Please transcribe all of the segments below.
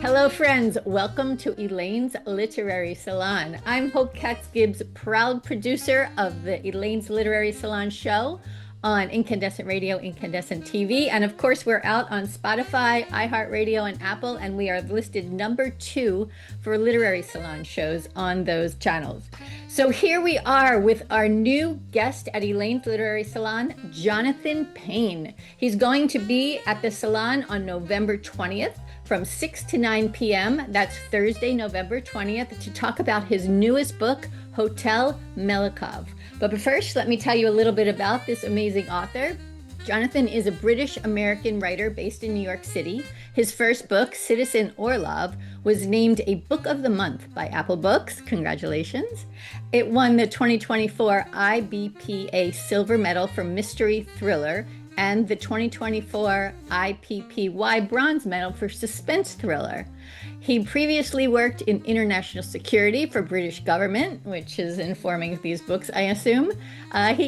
Hello, friends. Welcome to Elaine's Literary Salon. I'm Hope Katz-Gibbs, proud producer of the Elaine's Literary Salon show on Incandescent Radio, Incandescent TV. And of course, we're out on Spotify, iHeartRadio, and Apple, and we are listed #2 for literary salon shows on those channels. So here we are with our new guest at Elaine's Literary Salon, Jonathan Payne. He's going to be at the salon on November 20th from 6 to 9 p.m. That's Thursday, November 20th, to talk about his newest book, Hotel Melikov. But first, let me tell you a little bit about this amazing author. Jonathan is a British-American writer based in New York City. His first book, Citizen Orlov, was named a Book of the Month by Apple Books. Congratulations. It won the 2024 IBPA Silver Medal for Mystery Thriller and the 2024 IPPY Bronze Medal for Suspense Thriller. He previously worked in international security for British government, which is informing these books, I assume.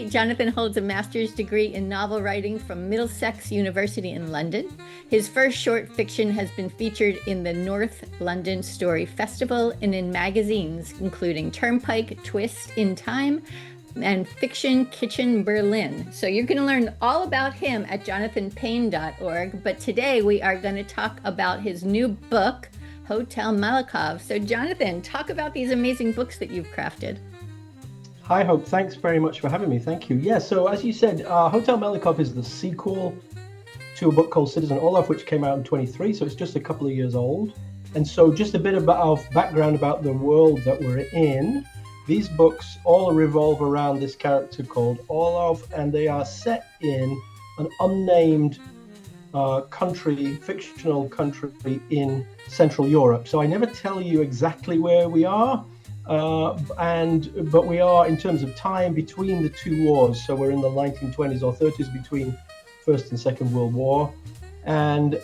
Jonathan holds a master's degree in novel writing from Middlesex University in London. His first short fiction has been featured in the North London Story Festival and in magazines, including Turnpike, Twist, In Time, and Fiction Kitchen Berlin. So you're going to learn all about him at jonathanpayne.org. But today we are going to talk about his new book, Hotel Melikov. So Jonathan, talk about these amazing books that you've crafted. Hi, Hope. Thanks very much for having me. Thank you. Yeah, so as you said, Hotel Melikov is the sequel to a book called Citizen Orlov, which came out in 23, so it's just a couple of years old. And so just a bit of background about the world that we're in. These books all revolve around this character called Orlov, and they are set in an unnamed country, fictional country in Central Europe. So I never tell you exactly where we are, but we are, in terms of time, between the two wars. So we're in the 1920s or 30s, between First and Second World War. And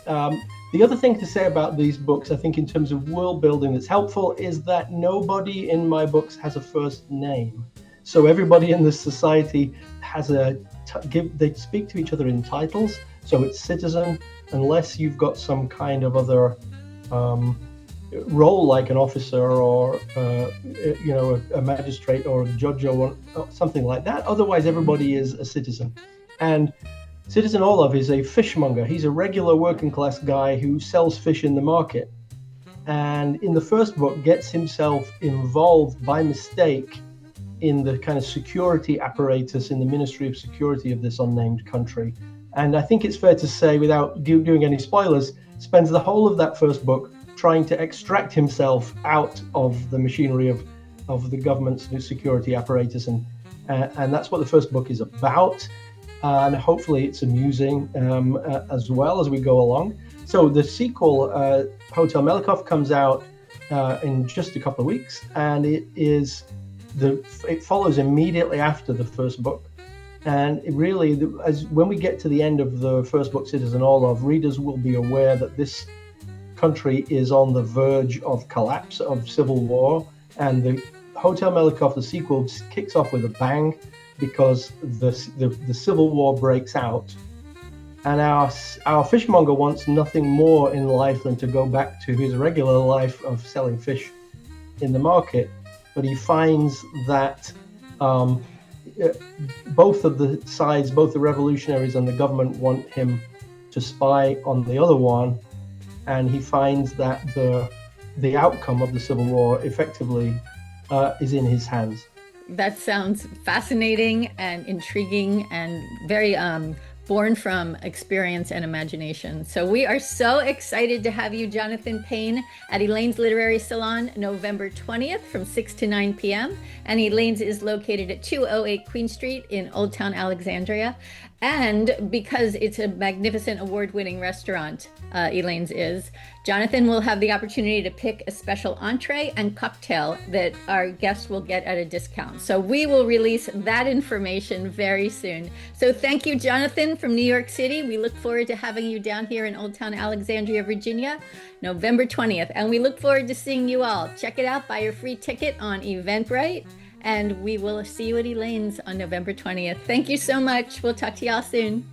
the other thing to say about these books, I think, in terms of world building that's helpful, is that nobody in my books has a first name. So everybody in this society has they speak to each other in titles. So it's citizen, unless you've got some kind of other role, like an officer or a magistrate or a judge or something like that. Otherwise, everybody is a citizen. And Citizen Orlov is a fishmonger. He's a regular working class guy who sells fish in the market. And in the first book, gets himself involved by mistake in the kind of security apparatus in the Ministry of Security of this unnamed country. And I think it's fair to say, without doing any spoilers, spends the whole of that first book trying to extract himself out of the machinery of the government's security apparatus. And that's what the first book is about. And hopefully it's amusing as well as we go along. So the sequel, Hotel Melikov, comes out in just a couple of weeks, and it follows immediately after the first book. And it really, when we get to the end of the first book, Citizen Orlov, readers will be aware that this country is on the verge of collapse, of civil war, and the Hotel Melikov, the sequel, kicks off with a bang, because the civil war breaks out, and our fishmonger wants nothing more in life than to go back to his regular life of selling fish in the market. But he finds that both of the sides, both the revolutionaries and the government, want him to spy on the other one, and he finds that the outcome of the civil war effectively is in his hands. That sounds fascinating and intriguing and very born from experience and imagination. So we are so excited to have you, Jonathan Payne, at Elaine's Literary Salon, November 20th from 6 to 9 p.m. And Elaine's is located at 208 Queen Street in Old Town Alexandria. And because it's a magnificent award-winning restaurant, Elaine's is, Jonathan will have the opportunity to pick a special entree and cocktail that our guests will get at a discount. So we will release that information very soon. So thank you, Jonathan, from New York City. We look forward to having you down here in Old Town Alexandria, Virginia, November 20th. And we look forward to seeing you all. Check it out, buy your free ticket on Eventbrite. And we will see you at Elaine's on November 20th. Thank you so much. We'll talk to y'all soon.